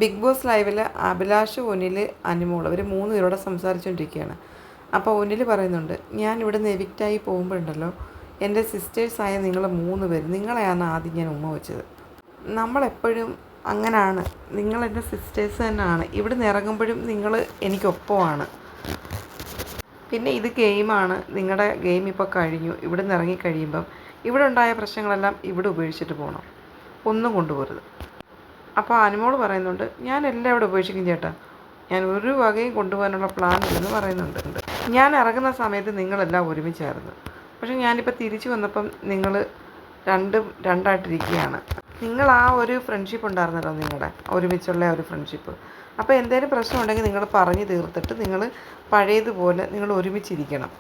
Big boss ലൈവിൽ അഭിലാഷ്, ഒനിൽ, അനുമോൾ ഇവർ 3 പേരോടെ സംസാരിച്ചുകൊണ്ടിരിക്കുകയാണ്. അപ്പോൾ ഒനിൽ പറയുന്നുണ്ട്, ഞാൻ ഇവിടെ നിന്ന് എവിക്റ്റായി പോകുമ്പോഴുണ്ടല്ലോ, എൻ്റെ സിസ്റ്റേഴ്സായ നിങ്ങൾ 3 പേര് നിങ്ങളെയാണ് ആദ്യം ഞാൻ ഉമ്മ വെച്ചത്. നമ്മളെപ്പോഴും അങ്ങനെയാണ്, നിങ്ങളെൻ്റെ സിസ്റ്റേഴ്സ് തന്നെയാണ്. ഇവിടെ നിന്ന് ഇറങ്ങുമ്പോഴും നിങ്ങൾ എനിക്കൊപ്പമാണ്. പിന്നെ ഇത് ഗെയിമാണ്, നിങ്ങളുടെ ഗെയിം ഇപ്പോൾ കഴിഞ്ഞു. ഇവിടെ നിന്ന് ഇറങ്ങിക്കഴിയുമ്പം ഇവിടെ ഉണ്ടായ പ്രശ്നങ്ങളെല്ലാം ഇവിടെ ഉപേക്ഷിച്ചിട്ട് പോകണം, ഒന്നും കൊണ്ടുപോകരുത്. അപ്പോൾ അനുമോൾ പറയുന്നുണ്ട്, ഞാൻ എല്ലാം ഇവിടെ ഉപേക്ഷിക്കും ചേട്ടാ, ഞാൻ ഒരു വകയും കൊണ്ടുപോകാനുള്ള പ്ലാൻ ഇല്ലെന്ന് പറയുന്നുണ്ട്. ഞാൻ ഇറങ്ങുന്ന സമയത്ത് നിങ്ങളെല്ലാം ഒരുമിച്ചായിരുന്നു, പക്ഷേ ഞാനിപ്പോൾ തിരിച്ചു വന്നപ്പം നിങ്ങൾ രണ്ടായിട്ടിരിക്കുകയാണ്. നിങ്ങൾ ആ ഒരു ഫ്രണ്ട്ഷിപ്പ് ഉണ്ടായിരുന്നല്ലോ, നിങ്ങളുടെ ഒരുമിച്ചുള്ള ഒരു ഫ്രണ്ട്ഷിപ്പ്. അപ്പോൾ എന്തെങ്കിലും പ്രശ്നം ഉണ്ടെങ്കിൽ നിങ്ങൾ പറഞ്ഞു തീർത്തിട്ട് നിങ്ങൾ പഴയതുപോലെ നിങ്ങൾ ഒരുമിച്ചിരിക്കണം.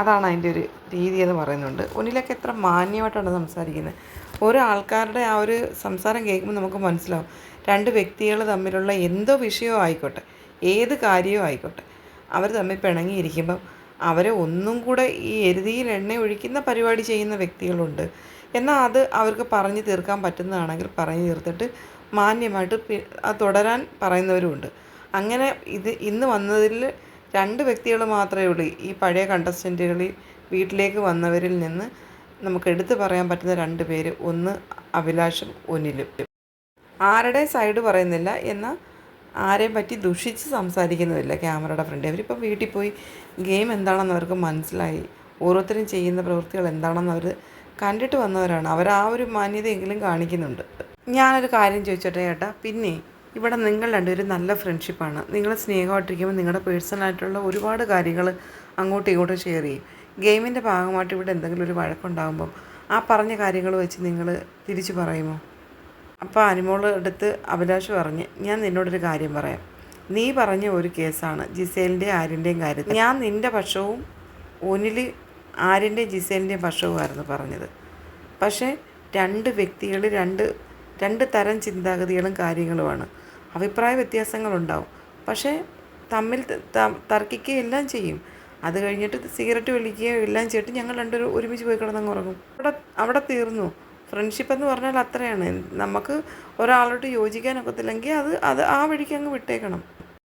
അതാണ് അതിൻ്റെ ഒരു രീതി എന്ന് പറയുന്നുണ്ട്. ഒന്നിലൊക്കെ എത്ര മാന്യമായിട്ടാണ് സംസാരിക്കുന്നത്. ഓരോ ആൾക്കാരുടെ ആ ഒരു സംസാരം കേൾക്കുമ്പോൾ നമുക്ക് മനസ്സിലാവും, 2 വ്യക്തികൾ തമ്മിലുള്ള എന്തോ വിഷയമോ ആയിക്കോട്ടെ, ഏത് കാര്യവും ആയിക്കോട്ടെ, അവർ തമ്മിൽ പിണങ്ങിയിരിക്കുമ്പം അവരെ ഒന്നും കൂടെ ഈ എരുതിയിൽ എണ്ണ ഒഴിക്കുന്ന പരിപാടി ചെയ്യുന്ന വ്യക്തികളുണ്ട്. എന്നാൽ അത് അവർക്ക് പറഞ്ഞു തീർക്കാൻ പറ്റുന്നതാണെങ്കിൽ പറഞ്ഞു തീർത്തിട്ട് മാന്യമായിട്ട് അത് തുടരാൻ പറയുന്നവരുമുണ്ട്. അങ്ങനെ ഇന്ന് വന്നതിൽ 2 വ്യക്തികൾ മാത്രമേ ഉള്ളൂ ഈ പഴയ കണ്ടസ്റ്റൻറ്റുകളിൽ വീട്ടിലേക്ക് വന്നവരിൽ നിന്ന് നമുക്ക് എടുത്തു പറയാൻ പറ്റുന്ന 2 പേര്. ഒന്ന് അഭിലാഷും ഒനിലും. ആരുടെ സൈഡ് പറയുന്നില്ല, എന്നാൽ ആരെയും പറ്റി ദുഷിച്ച് സംസാരിക്കുന്നുമില്ല ക്യാമറയുടെ ഫ്രണ്ട്. അവരിപ്പോൾ വീട്ടിൽ പോയി ഗെയിം എന്താണെന്ന് അവർക്ക് മനസ്സിലായി, ഓരോരുത്തരും ചെയ്യുന്ന പ്രവൃത്തികൾ എന്താണെന്ന് അവർ കണ്ടിട്ട് വന്നവരാണ്. അവർ ആ ഒരു മാന്യതയെങ്കിലും കാണിക്കുന്നുണ്ട്. ഞാനൊരു കാര്യം ചോദിച്ചോട്ടെ ചേട്ടാ, പിന്നെ ഇവിടെ നിങ്ങൾ 2 പേരും നല്ല ഫ്രണ്ട്ഷിപ്പാണ്. നിങ്ങൾ സ്നേഹമായിട്ടിരിക്കുമ്പോൾ നിങ്ങളുടെ പേഴ്സണലായിട്ടുള്ള ഒരുപാട് കാര്യങ്ങൾ അങ്ങോട്ടും ഇങ്ങോട്ടും ഷെയർ ചെയ്യും. ഗെയിമിൻ്റെ ഭാഗമായിട്ട് ഇവിടെ എന്തെങ്കിലും ഒരു വഴക്കുണ്ടാകുമ്പം ആ പറഞ്ഞ കാര്യങ്ങൾ വെച്ച് നിങ്ങൾ തിരിച്ചു പറയുമോ? അപ്പോൾ അനുമോളുടെ അടുത്ത് അഭിലാഷ് പറഞ്ഞ്, ഞാൻ നിന്നോടൊരു കാര്യം പറയാം. നീ പറഞ്ഞ ഒരു കേസാണ് ജിസേലിൻ്റെയും ആര്യൻ്റെയും കാര്യത്തിൽ. ഞാൻ നിൻ്റെ പക്ഷവും ഒനിൽ ആര്യൻ്റെയും ജിസേലിൻ്റെയും പക്ഷവുമായിരുന്നു പറഞ്ഞത്. പക്ഷേ 2 വ്യക്തികൾ, രണ്ട് തരം ചിന്താഗതികളും കാര്യങ്ങളുമാണ്. അഭിപ്രായ വ്യത്യാസങ്ങളുണ്ടാവും, പക്ഷേ തമ്മിൽ തർക്കിക്കുകയും എല്ലാം ചെയ്യും. അത് കഴിഞ്ഞിട്ട് സിഗരറ്റ് വലിക്കുകയോ എല്ലാം ചെയ്തിട്ട് ഞങ്ങൾ 2 പേരും ഒരുമിച്ച് പോയി കിടന്നങ്ങ് ഉറങ്ങും. അവിടെ തീർന്നു. ഫ്രണ്ട്ഷിപ്പ് എന്ന് പറഞ്ഞാൽ അത്രയാണ്. നമുക്ക് ഒരാളോട്ട് യോജിക്കാനൊക്കത്തില്ലെങ്കിൽ അത് ആ വഴിക്ക് അങ്ങ് വിട്ടേക്കണം.